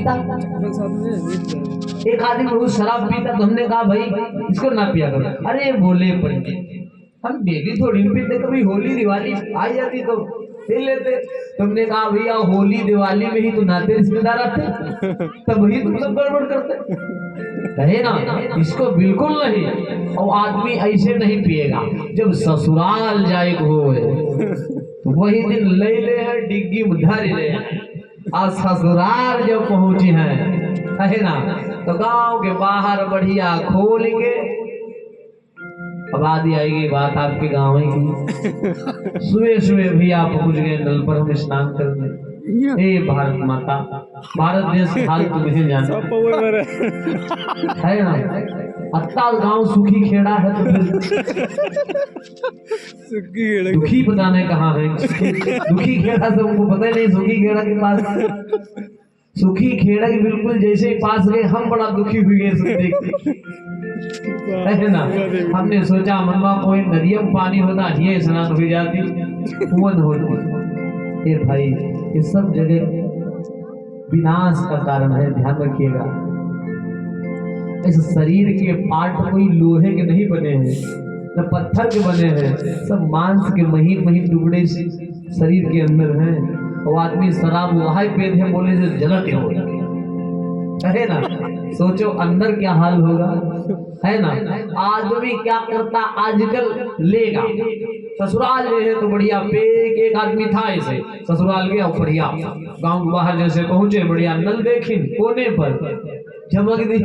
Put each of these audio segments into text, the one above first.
पीता, एक आदमी बहुत शराब पीता, तो हमने कहा भाई इसको ना पिया करो। अरे बोले पंडित हम डेली थोड़ी पीते, कभी होली दिवाली आ जाती तो पी लेते। तुमने कहा भैया होली दिवाली में ही तो नाते रिश्तेदार आते, तब वही तुम सब गड़बड़ करते है ना। इसको बिल्कुल नहीं, और आदमी ऐसे नहीं पिएगा। जब ससुराल जाए हो वही दिन ले ले है डिग्गी में धर ले, और ससुराल जब पहुंची है ना, तो गांव के बाहर बढ़िया खोल के अब आदि आएगी बात आपके गांव की। सुबह सुबह भी आप पहुंच गए नल पर हम स्नान करने। ए भारत माता, भारत देश की हाल तुम्हें जाना है ना। अत्ता गांव सुखी खेड़ा है तो दुखी पता नहीं कहाँ है। दुखी खेड़ा से उनको पता ही नहीं, सुखी खेड़ा के पास, सुखी खेड़ा के बिल्कुल जैसे ही पास गए हम बड़ा दुखी हुए है ना। हमने सोचा मनवा कोई नदियों में पानी होता ये स्नान हो जाती, कुआं होती। ये भाई ये सब जगह विनाश का कारण है, ध्यान रखिएगा। इस शरीर के पार्ट कोई लोहे के नहीं बने हैं न पत्थर के बने हैं, सब मांस के महीन महीन टुकड़े शरीर के अंदर हैं। वो आदमी शराब वहां पे थे बोले से जलते हो है ना। सोचो अंदर क्या हाल होगा है ना। आदमी क्या करता आजकल लेगा ससुराल ले है तो बढ़िया पेक, एक आदमी था ऐसे ससुराल गया बढ़िया गांव बाहर जैसे पहुंचे बढ़िया नल देखी कोने पर चमक दी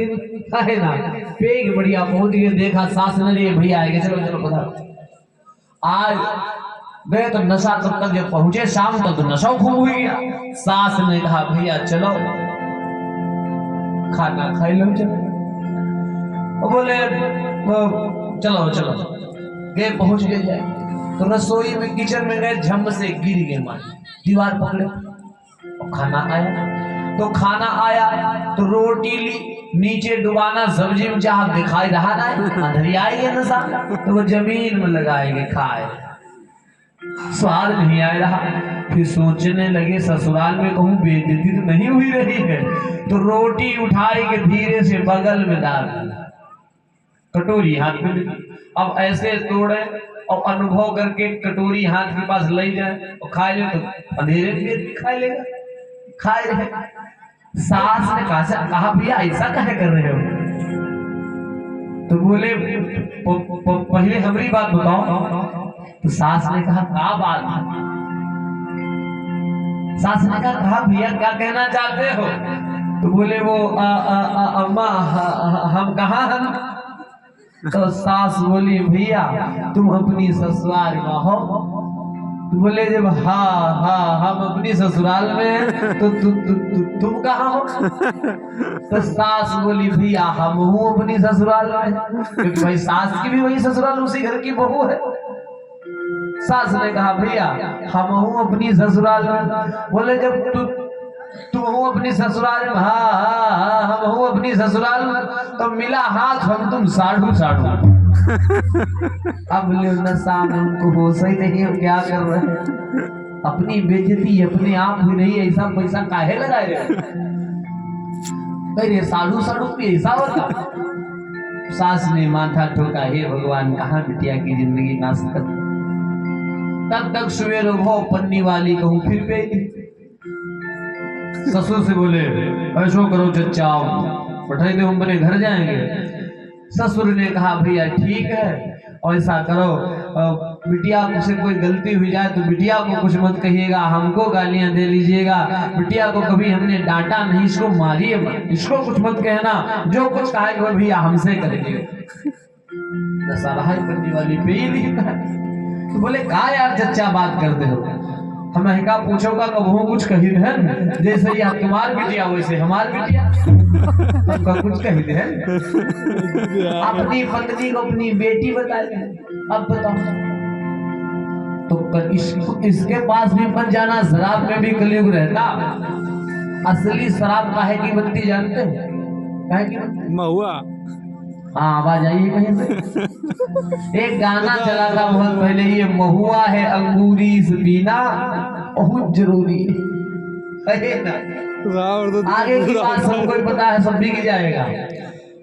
है ना, पेक बढ़िया पहुंच गए, देखा सास न लिए भैया आएंगे चलो चलो पता। आज गए तो नशा तब तक जब पहुंचे शाम तक तो नशा खूब हो गया। सास ने कहा भैया चलो खाना खाई लो चलो। बोले चलो चलो गए, पहुंच गए जाए तो रसोई में किचन में गए, झम से गिर गए मारे, दीवार पकड़े और खाना आया। तो खाना आया तो रोटी ली, नीचे डुबाना सब्जी में चाह दिखाई रहा ना, अंधेरी आएगी नशा तो वो जमीन में लगाएंगे खाए, स्वाद नहीं आ रहा। फिर सोचने लगे ससुराल में कहूँ बेइज्जती तो नहीं हुई रही है, तो रोटी उठाई के धीरे से बगल में डाल दी, कटोरी हाथ में। अब ऐसे तोड़े और अनुभव करके कटोरी हाथ के पास ले जाए और खा ले तो अंधेरे में खा लेगा, खाए रहे। सास ने कहा भैया ऐसा काहे कर रहे हो, तो बोले पहले हमारी बात बताओ। तो सास ने कहा क्या बात है। सास ने कहा भैया क्या कहना चाहते हो। तो बोले वो अम्मा हम कहाँ हम। तो सास बोली भैया तुम अपनी ससुराल में हो। तो बोले जब हाँ हम अपनी ससुराल में हैं तो तुम कहाँ हो। तो सास बोली भैया हम हूँ अपनी ससुराल में, क्योंकि भाई सास की भी वही ससुराल उसी घर की बहू है। सास ने कहा भैया हम हूँ अपनी ससुराल में। बोले जब तुम हो अपनी ससुराल में, हाँ हम हूँ अपनी ससुराल में, तो मिला हाथ हम तुम साढ़ू साढ़ू। अब नशा में उनको होश ही नहीं है क्या कर रहे हैं, अपनी बेइज्जती अपने आप हुई नहीं, ऐसा पैसा काहे लगाए रहे साढ़ू साढ़ू भी ऐसा होता। सास ने माथा ठोका, हे भगवान कहाँ बिटिया की जिंदगी नाश कर। तब तक सवेर हो पन्नी वाली कहूँ फिर पे ससुर से बोले ऐसो करो चचा पठाई दे हम अपने घर जाएंगे। ससुर ने कहा भैया ठीक है और ऐसा करो बिटिया से कोई गलती हुई जाए तो बिटिया को कुछ मत कहिएगा, हमको गालियां दे लीजिएगा। बिटिया को कभी हमने डांटा नहीं, इसको मारिए मत, इसको कुछ मत कहना, जो कुछ कहेगा भैया हमसे करेंगे। पन्नी वाली पे ही तो बोले कहा यार चच्चा बात करते हो, हमें का पूछोगा कबहू कुछ कही है, जैसे ही तुम्हार बिटिया वैसे हमार बिटिया कुछ कही है। अपनी पत्नी को अपनी बेटी बताए। अब बताओ तो इसके पास भी बन जाना, शराब में भी कलयुग रहता। असली शराब काहे की बनती जानते हैं, काहे की महुआ। हाँ आवाज आई है कहीं से। एक गाना चला था बहुत पहले, ये महुआ है अंगूरी से पीना बहुत जरूरी है ना। आगे की बात सबको ही पता है, सब बिक जाएगा।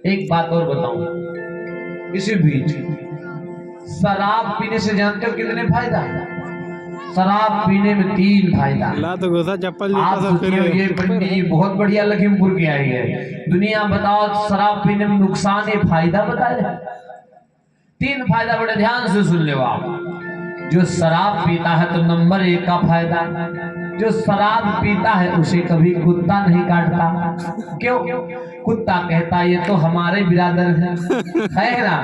एक बात और बताऊं, इसी बीच शराब पीने से जानते हो कितने फायदा? शराब पीने में 3 फायदा। आप सोचिए, ये पंडित जी बहुत बढ़िया लखीमपुर की आई है। दुनिया बताओ शराब पीने में नुकसान या फायदा बताया? 3 फायदा, बड़े ध्यान से सुन ले आप। जो शराब पीता है तो नंबर 1 का फायदा, जो शराब पीता है उसे कभी कुत्ता नहीं काटता। क्यों? कुत्ता कहता ये तो हमारे बिरादर है ना।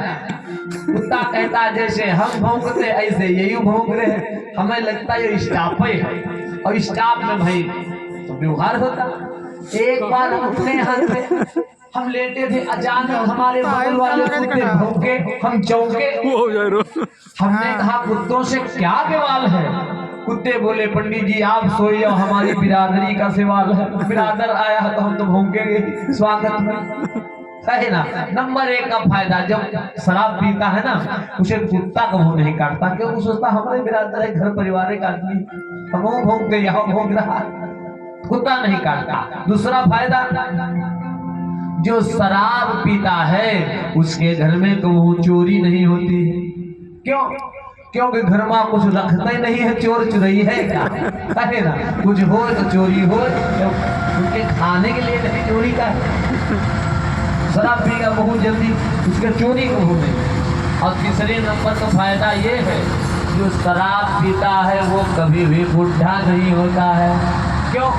कुत्ता कहता जैसे हम भौंकते ऐसे यही भौंक रहे हैं, हमें लगता है ये स्टाफ है। और स्टाफ में भाई तो व्यवहार होता। एक बार अपने हाथ में हम लेटे थे, अचानक हमारे बगल वाले कुत्ते भौंके, हम चौंके। हमने कहा कुत्तों से क्या सवाल है? कुत्ते बोले पंडित जी आप सोए जाओ, हमारी बिरादरी का सवाल है। बिरादर आया तो हम तो भौंकेंगे स्वागत में, है ना। नंबर 1 का फायदा, जब शराब पीता है ना उसे कुत्ता कभी नहीं काटता। क्यों? वो सोचता हमारे बिरादर है, घर परिवार का आदमी, हम भौंकते यहाँ भौंक रहा, कुत्ता नहीं काटता। दूसरा फायदा, जो शराब पीता है उसके घर में कभी चोरी नहीं होती है। क्यों? क्योंकि घर में कुछ रखता ही नहीं है, चोर चुरई है क्या? है ना। कुछ हो तो चोरी हो, तो उनके खाने के लिए नहीं चोरी का। शराब पीगा बहुत जल्दी, उसके चोरी को हो नहीं। और तीसरे नंबर का फायदा ये है, जो शराब पीता है वो कभी भी बुढ़ा नहीं होता है। क्यों?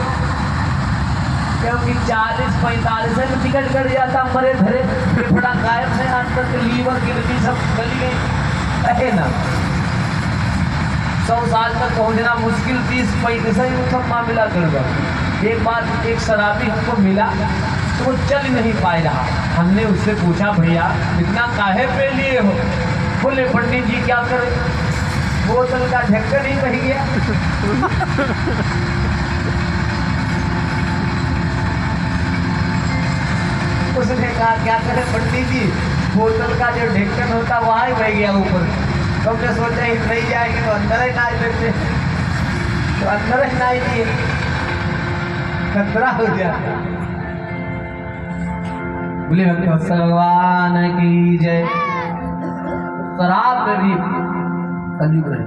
क्योंकि 40-45 में टिकट कट जाता, मरे धरे फेफड़ा गायब है, आज तक लीवर किडनी सब गली गई, है ना। 100 साल तक पहुंचना मुश्किल, 30-35 में सब मामला कर दो। एक बार एक शराबी हमको मिला तो वो चल नहीं पा रहा। हमने उससे पूछा भैया इतना काहे पे लिए हो? बोले पंडित जी क्या करें, बोतल का ढक्कन ही बह गया। उसने कहा क्या करें पंडित जी, बोतल का जो ढक्कन होता वहाँ ही बह गया ऊपर। तो हमने सोचा ही नहीं जाएंगे तो अंदर ही ना देते, तो अंदर ही ना दिए, खतरा हो जाता। बोले भगवान की जय। शराब में भी कलयुग है।